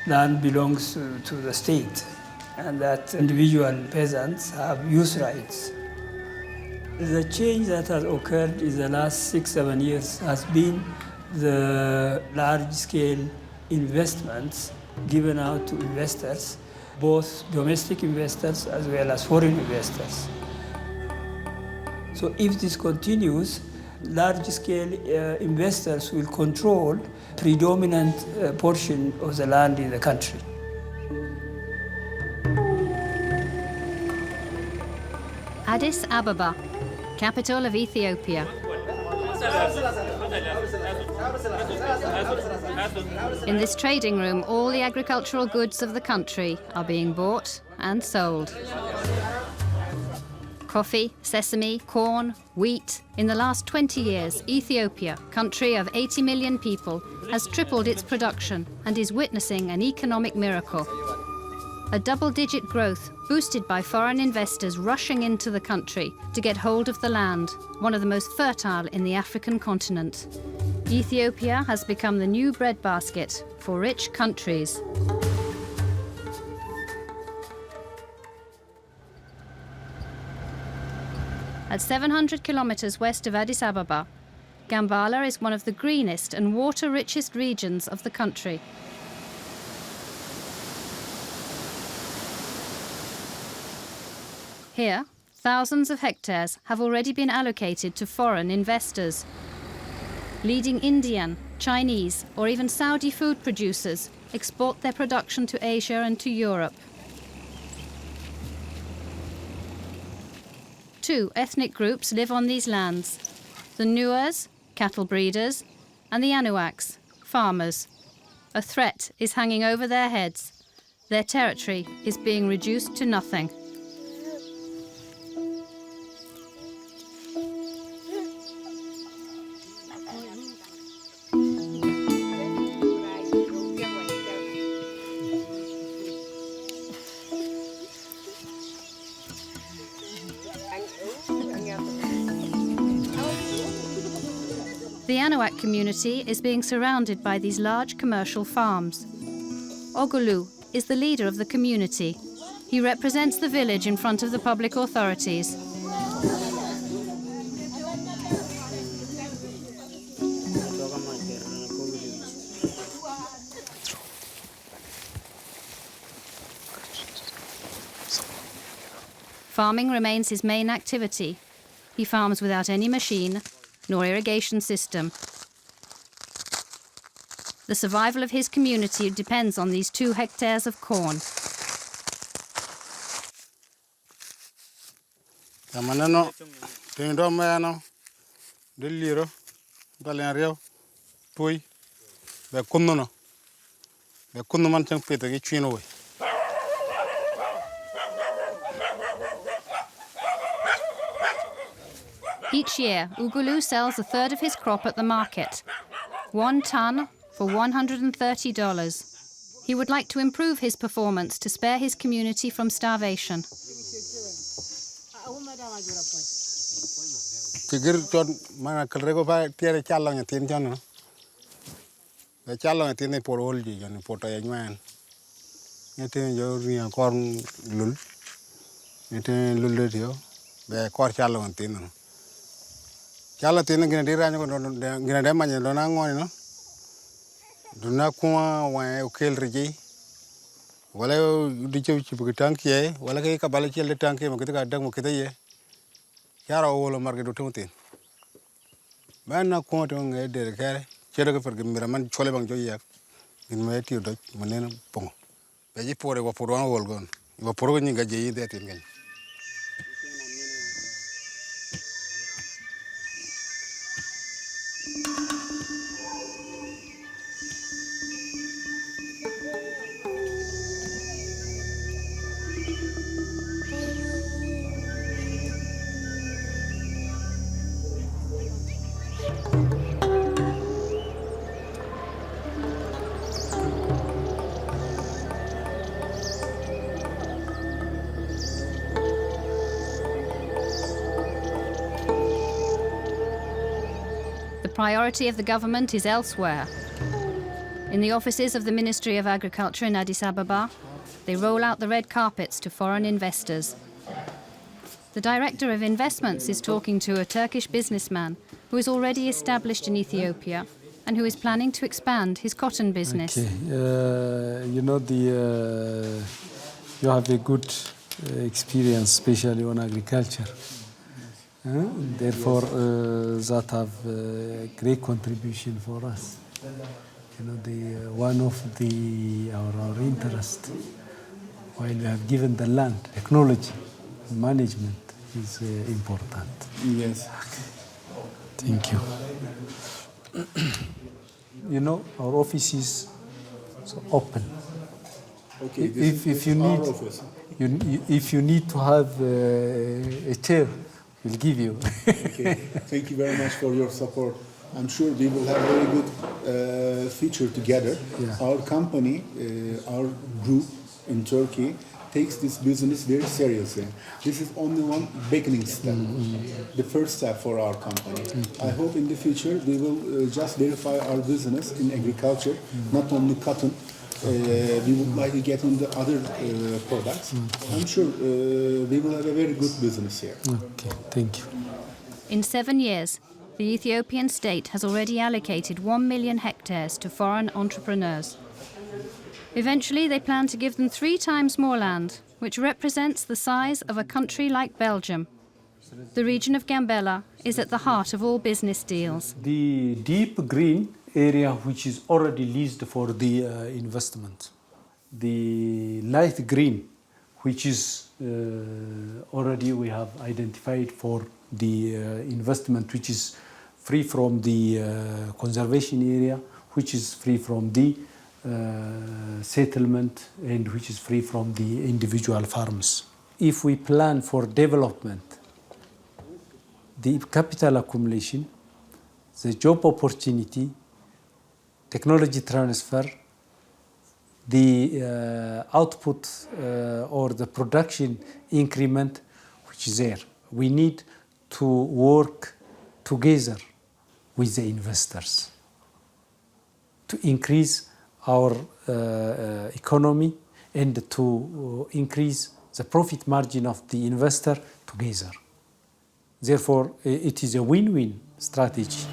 land belongs to the state and that individual peasants have use rights. The change that has occurred in the last 6-7 years has been the large-scale investments given out to investors, both domestic investors as well as foreign investors. So if this continues, large-scale investors will control predominant portion of the land in the country. Addis Ababa, capital of Ethiopia. In this trading room, all the agricultural goods of the country are being bought and sold. Coffee, sesame, corn, wheat. In the last 20 years, Ethiopia, country of 80 million people, has tripled its production and is witnessing an economic miracle. A double-digit growth boosted by foreign investors rushing into the country to get hold of the land, one of the most fertile in the African continent. Ethiopia has become the new breadbasket for rich countries. At 700 kilometers west of Addis Ababa, Gambala is one of the greenest and water-richest regions of the country. Here, thousands of hectares have already been allocated to foreign investors. Leading Indian, Chinese, or even Saudi food producers export their production to Asia and to Europe. Two ethnic groups live on these lands: the Nuers, cattle breeders, and the Anuaks, farmers. A threat is hanging over their heads. Their territory is being reduced to nothing. The Anuak community is being surrounded by these large commercial farms. Ogulu is the leader of the community. He represents the village in front of the public authorities. Farming remains his main activity. He farms without any machine nor irrigation system. The survival of his community depends on these 2 hectares of corn. Each year, Ugulu sells a third of his crop at the market, 1 ton for $130. He would like to improve his performance to spare his community from starvation. Chala tiene gina dira nyo gina dema nyo dona ngoni no. Dona kuma wa ukel riji. Wala di chew chipu tanki ye, wala ke ka bala chel tanki mo kita dag mo kita ye. Yara wolo marge do tumutin. Ba na kuma to ngai de kare. Chere ko per gimira man chole bang jo yak. Gin me ti do manena pongo. Be ji pore wa poro an wol gon. Wa poro ni ga je yi de tin gan. The priority of the government is elsewhere. In the offices of the Ministry of Agriculture in Addis Ababa, they roll out the red carpets to foreign investors. The Director of Investments is talking to a Turkish businessman who is already established in Ethiopia and who is planning to expand his cotton business. Okay. You have a good experience, especially on agriculture. Therefore, that have a great contribution for us. One of our interest, while we have given the land, technology, management is important. Yes. Thank you. Our office is open. Okay. If you need, if you need to have a chair, we'll give you. Okay. Thank you very much for your support. I'm sure we will have very good future together. Yeah. Our company, our group in Turkey, takes this business very seriously. This is only one beginning step, the first step for our company. I hope in the future we will just verify our business in agriculture, not only cotton. We would like to get on the other products. I'm sure we will have a very good business here. Okay, thank you. In 7 years, the Ethiopian state has already allocated 1 million hectares to foreign entrepreneurs. Eventually, they plan to give them 3 times more land, which represents the size of a country like Belgium. The region of Gambela is at the heart of all business deals. The deep green area, which is already leased for the investment. The light green, which is already we have identified for the investment, which is free from the conservation area, which is free from the settlement, and which is free from the individual farms. If we plan for development, the capital accumulation, the job opportunity, technology transfer, the output or the production increment, which is there. We need to work together with the investors to increase our economy and to increase the profit margin of the investor together. Therefore, it is a win-win strategy.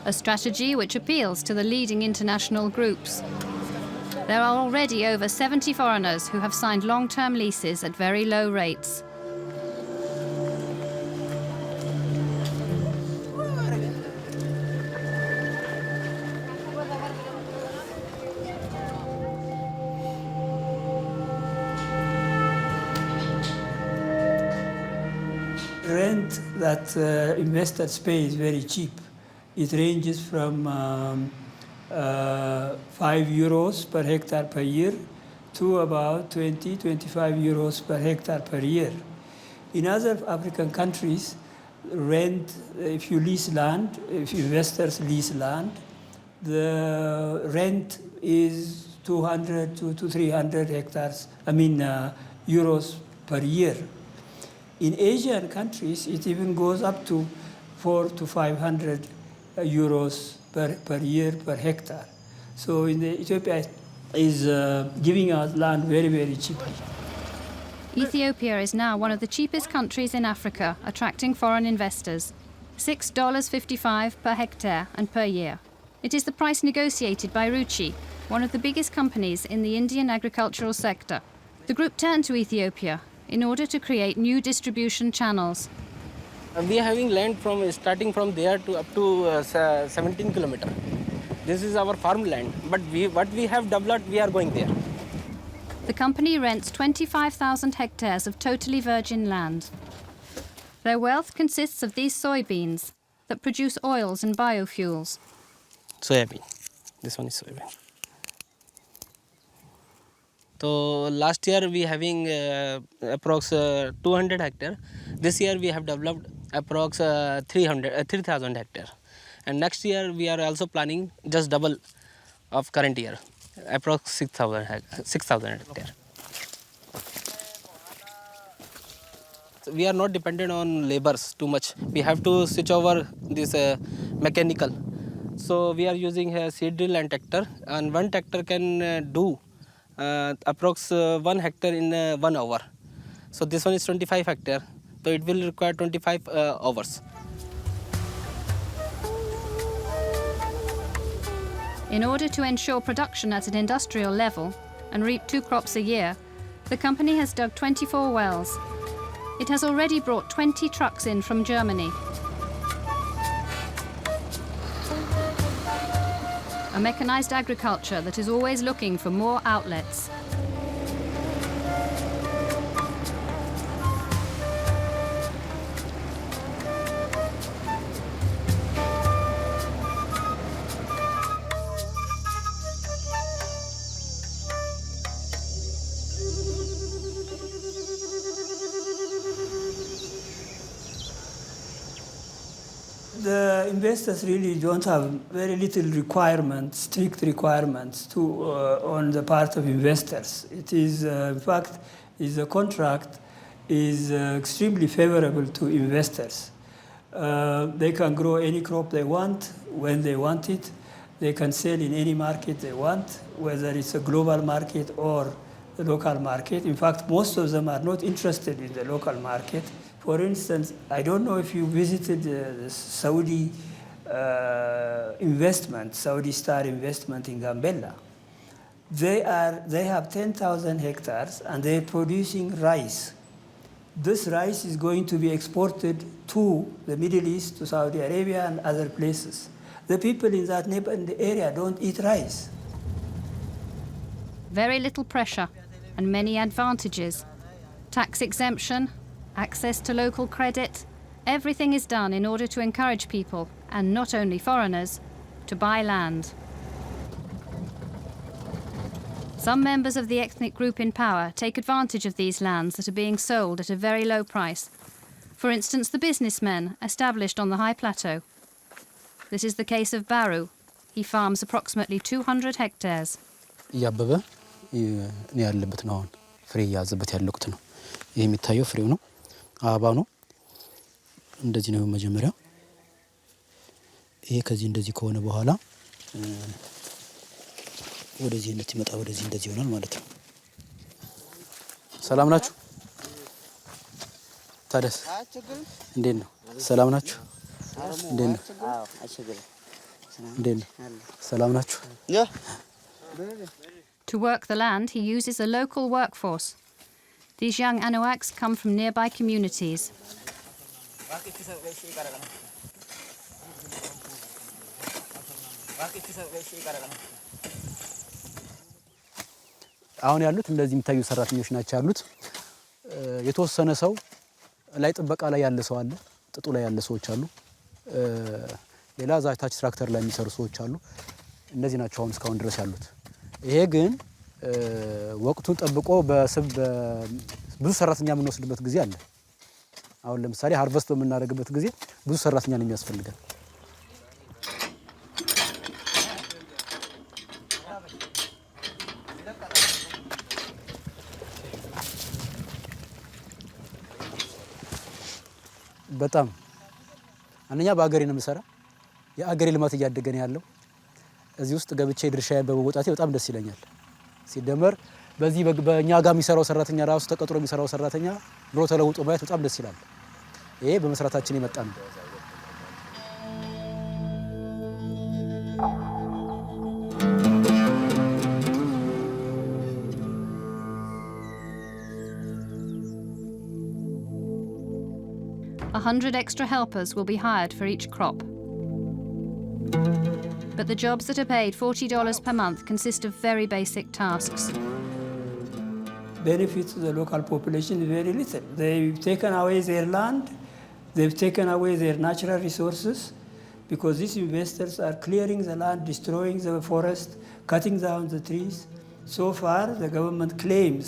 A strategy which appeals to the leading international groups. There are already over 70 foreigners who have signed long-term leases at very low rates. Rent that investors pay is very cheap. It ranges from 5 euros per hectare per year to about 20-25 euros per hectare per year. In other African countries, rent, if you lease land, if investors lease land, the rent is 200 to 300 euros per year. In Asian countries, it even goes up to 400 to 500 euros per year per hectare. So Ethiopia is giving us land very, very cheaply. Ethiopia is now one of the cheapest countries in Africa, attracting foreign investors. $6.55 per hectare and per year. It is the price negotiated by Ruchi, one of the biggest companies in the Indian agricultural sector. The group turned to Ethiopia in order to create new distribution channels. We are having land from starting from there to up to 17 kilometers. This is our farmland, but what we have developed, we are going there. The company rents 25,000 hectares of totally virgin land. Their wealth consists of these soybeans that produce oils and biofuels. Soybean. This one is soybean. So last year we having approx 200 hectare. This year we have developed approx 3,000 hectare. And next year we are also planning just double of current year, approx 6,000 hectare. We are not dependent on laborers too much. We have to switch over this mechanical. So we are using a seed drill and tractor, and one tractor can do approx 1 hectare in 1 hour. So this one is 25 hectare, so it will require 25 hours. In order to ensure production at an industrial level and reap 2 crops a year, the company has dug 24 wells. It has already brought 20 trucks in from Germany. A mechanized agriculture that is always looking for more outlets. The investors really don't have very little requirements, strict requirements on the part of investors. It is, in fact, the contract is extremely favorable to investors. They can grow any crop they want when they want it. They can sell in any market they want, whether it's a global market or the local market. In fact, most of them are not interested in the local market. For instance, I don't know if you visited the Saudi investment, Saudi Star investment in Gambella. They have 10,000 hectares and they're producing rice. This rice is going to be exported to the Middle East, to Saudi Arabia and other places. The people in that area don't eat rice. Very little pressure and many advantages. Tax exemption, access to local credit, everything is done in order to encourage people, and not only foreigners, to buy land. Some members of the ethnic group in power take advantage of these lands that are being sold at a very low price. For instance, the businessmen established on the high plateau. This is the case of Baru. He farms approximately 200 hectares. እያበበ እኔ ያለበት ነው አሁን ፍሬ ያዘበት ያለቁት ነው ይሄ የሚታየው ፍሬው ነው አበባ ነው እንደዚህ ነው መጀመሪያ ይሄ ከዚህ እንደዚህ ከሆነ በኋላ ወደዚህ እንድትመጣ ወደዚህ እንደዚህ ይሆናል ማለት ነው ሰላም ናችሁ ታደስ እንዴት ነው ሰላም ናችሁ እንዴት ነው አዎ አሽግር እንዴት ነው ሰላም ናችሁ To work the land, he uses a local workforce. These young Anuaks come from nearby communities. አሁን ያሉት እንደዚህ የሚታዩ ሰራተኞች ናቸው ያሉት የተወሰነ ሰው ላይ ጥበቃ ላይ ያለ ሰው አለ ጥጡ ላይ ያለ ሰዎች አሉ ሌላ ዛታች ትራክተር ላይ የሚሰሩ ሰዎች አሉ እነዚህ ናቸው አሁን እስካሁን ድረስ ያሉት ይሄ ግን ወቅቱን ጠብቆ ብዙ ሰራተኛ የምንወስድበት ጊዜ አለ አሁን ለምሳሌ ሃርቨስት በመናደርግበት ጊዜ ብዙ ሰራተኛ ነው የሚያስፈልገን በጣም አንኛ በአገሬ ነው የምሰራ የአገሬ ልማት እያደገ ነው ያለው እዚህ ውስጥ ገብቼ ድርሻዬን በመወጣቴ በጣም ደስ ይለኛል ሲደመር በዚህ በእኛ ጋር የሚሰራው ሰራተኛ ራሱ ተቀጥሮ የሚሰራው ሰራተኛ ኑሮ ተለውጦ ማየት በጣም ደስ ይላል ይሄ በመስራታችን የመጣ ነው $100 extra helpers will be hired for each crop. But the jobs that are paid $40 per month consist of very basic tasks. Benefit to the local population is very little. They've taken away their land, they've taken away their natural resources, because these investors are clearing the land, destroying the forest, cutting down the trees. So far, the government claims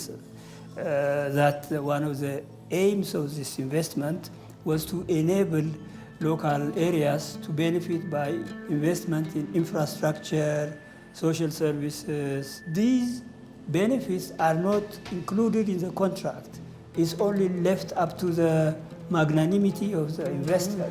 that one of the aims of this investment was to enable local areas to benefit by investment in infrastructure, social services. These benefits are not included in the contract. is only left up to the magnanimity of the investor.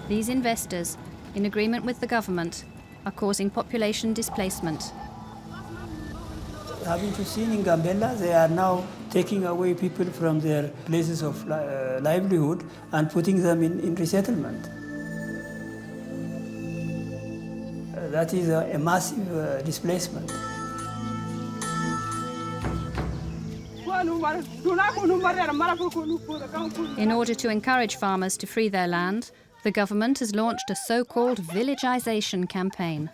These investors, in agreement with the government, are causing population displacement. Having to see in Gambella, they are now taking away people from their places of livelihood and putting them in resettlement. That is a massive displacement. In order to encourage farmers to free their land, the government has launched a so-called villagization campaign.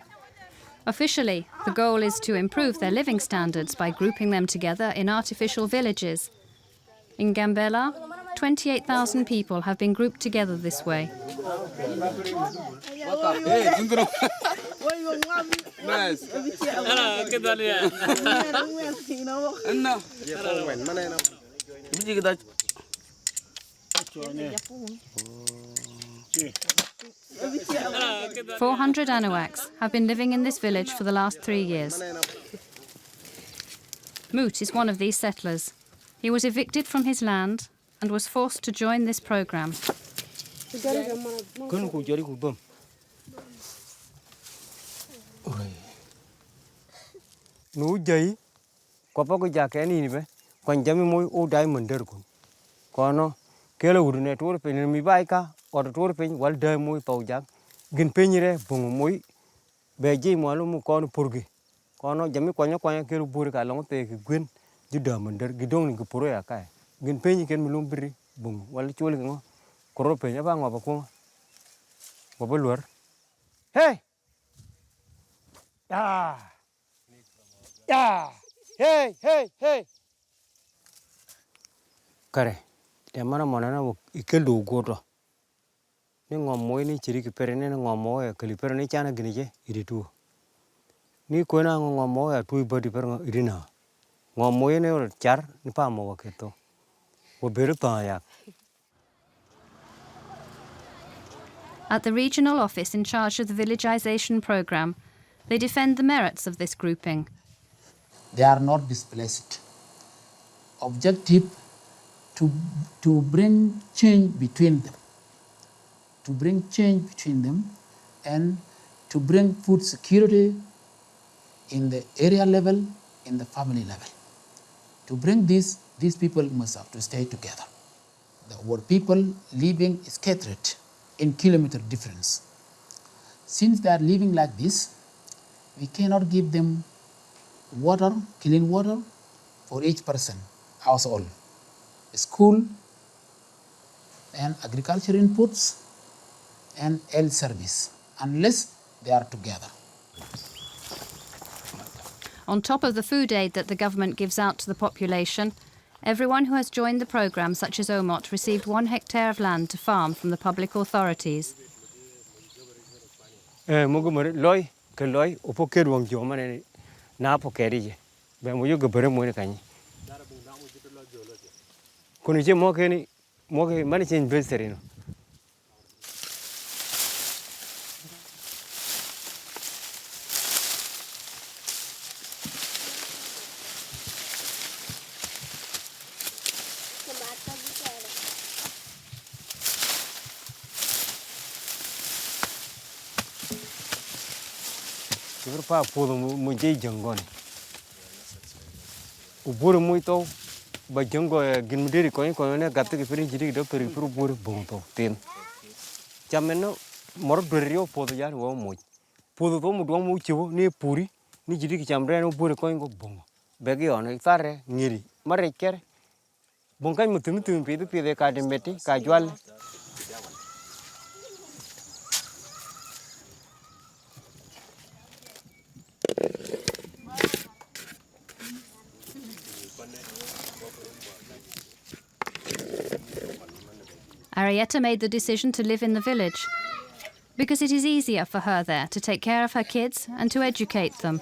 Officially, the goal is to improve their living standards by grouping them together in artificial villages. In Gambella, 28,000 people have been grouped together this way. "400 Anuaks have been living in this village for the last 3 years. Moot is one of these settlers. He was evicted from his land and was forced to join this program. Kelo urune tour pe mi baika or tour pe wal de muy paujak gin penyire bungu muy beji mo mu kon purgi kono jami konyo konyo kelo bur ka long te gwen juda mender gidong ni puro ya kai gin penyi ken mulum bri bungu wal chul ngo koro pe nya ba ngo ba ko bo luar hey ya hey hey hey kare te mana mona na ikelu goto ni ngomo ni chiri ki pere ni ngomo e kali pere ni chana gini je iritu ni ko na ngomo ya tu body per irina ngomo ne or char ni pa mo keto wo beru pa ya. At the regional office in charge of the villagization program, they defend the merits of this grouping. They are not displaced. Objective to bring change between them, and to bring food security in the area level, in the family level. To bring this, these people must have to stay together. Our people living scattered in kilometer difference. Since they are living like this, we cannot give them water, clean water for each person, household. School and agriculture inputs and health service, unless they are together. On top of the food aid that the government gives out to the population, everyone who has joined the program, such as Omot, received 1 hectare of land to farm from the public authorities. Loy upo keruang joma ne na po kerije be mo yugo bere mo ne kanyi kuni je mo ke mani chen beserino pa pudo mo je jangon ubur muito ba jango gin mudiri ko ne gatte ke peri jiri do peri puru bur bonto tin chameno mor dorio podo yar wo mo podo to mo do mo chiwo ni puri ni jiri ki chamre no bur ko bongo begi on tare ngiri mare ker bonkai mutum pidu pide ka dembeti ka jwal. Arietta made the decision to live in the village because it is easier for her there to take care of her kids and to educate them.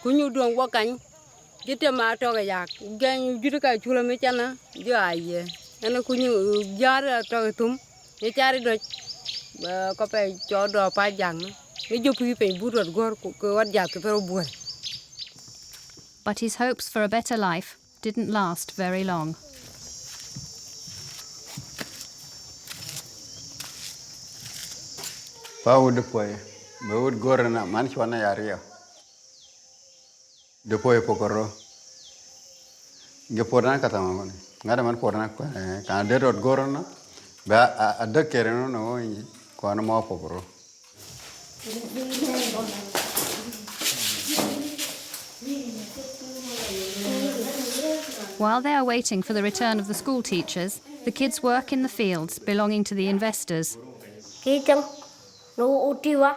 kunyu dong wakany jite ma to ga yak gan jude ka chula me chana jo aye ana kunyu jar to tum ye chari do ko pe cho do pa jang ni jo pi pe burot gor ko wat jak pero buer. But his hopes for a better life didn't last very long. Pa would poi, but would go and a man chwana area. The poi pokoro. Gepona Katamani. Nadaman Porna, can they not go on? But a duck carrion no Quanama pokoro. While they are waiting for the return of the school teachers, the kids work in the fields belonging to the investors. Kitang no utiwa,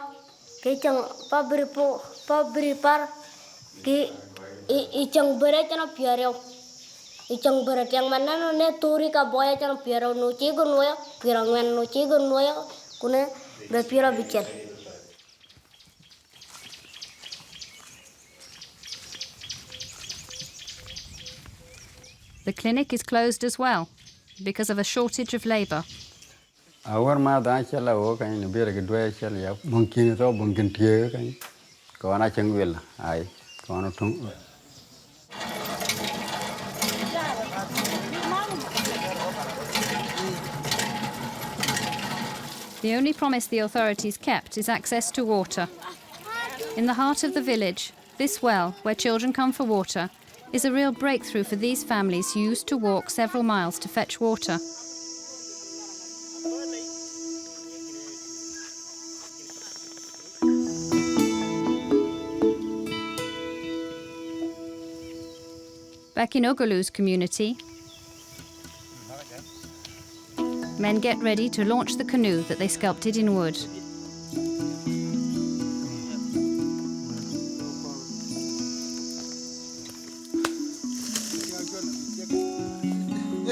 kitang pabri par, ki ichang berat na piareo, ichang berat yang mana no ne turi ka boya chang piareo no chigon noya, pirangwan no chigon noya, kune bepira bichel. The clinic is closed as well because of a shortage of labour. Our mother shall walk and a beer good shall have bunkin or bunkin tear. Go on a chang will. I go on a tongue. The only promise the authorities kept is access to water. In the heart of the village, this well, where children come for water, is a real breakthrough for these families who used to walk several miles to fetch water. Back in Ogulu's community, men get ready to launch the canoe that they sculpted in wood.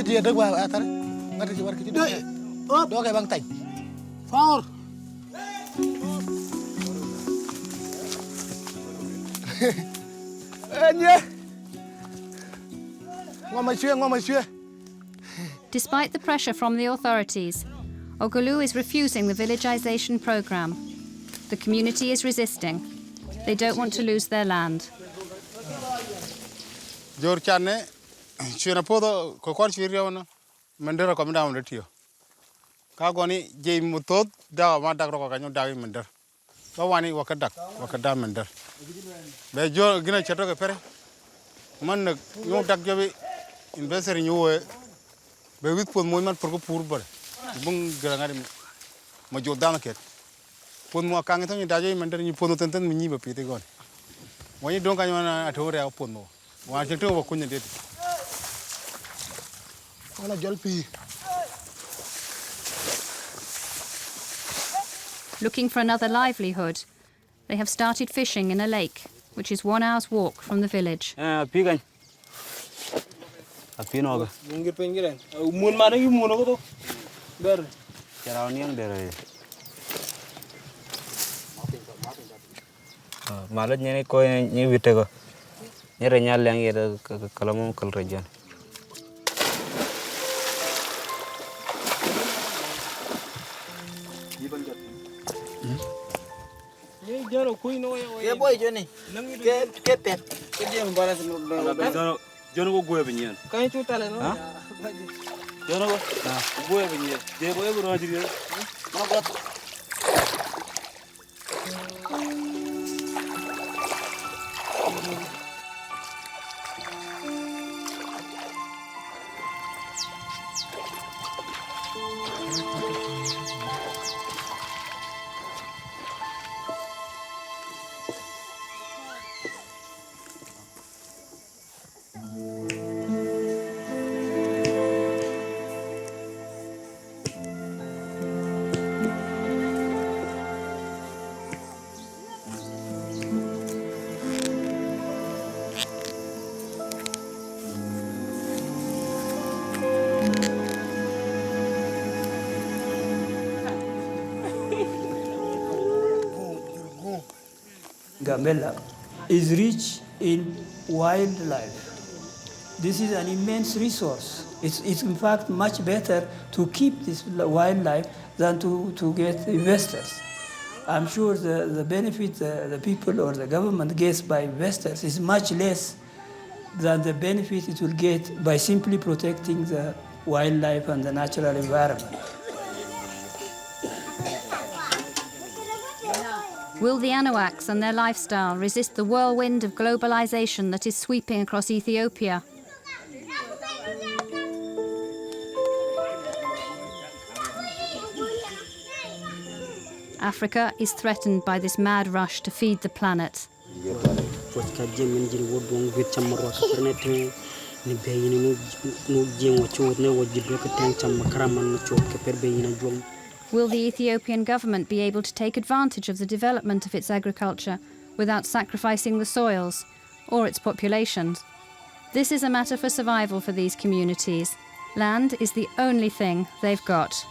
Dia dah buat atar, ngerti jual kita dua kayak bang tay, far. Despite the pressure from the authorities, Ogulu is refusing the villagization program. The community is resisting. They don't want to lose their land. Chuna podo kokon chirio no mendera kom down retio ka goni je mutot da ma dak ro ka nyu dawi mender ba wani wakada mender be jo gina cheto ke pere man nak nyu dak jobi investor nyu we be wit pon moy man pour bar bung gra ngari ma jo dama ket pon mo ka ngi to nyu dajo mender nyu pon ten ten mi ni ba pite gon woni don ka nyu na atore a pon mo wa cheto ba kunya det. Looking for another livelihood, they have started fishing in a lake, which is 1 hour's walk from the village. Ke boy Johnny. Ke pet. Ke dia membalas Jono go gue benyen. Kan cuta le no. Jono go. Gue benyen. Dia boy bro ajiri. Mana buat? Gambella is rich in wildlife. This is an immense resource. It's in fact much better to keep this wildlife than to get investors. I'm sure the benefit the people or the government gets by investors is much less than the benefit it will get by simply protecting the wildlife and the natural environment. Will the Anuaks and their lifestyle resist the whirlwind of globalization that is sweeping across Ethiopia? Africa is threatened by this mad rush to feed the planet. Will the Ethiopian government be able to take advantage of the development of its agriculture without sacrificing the soils or its populations? This is a matter for survival for these communities. Land is the only thing they've got.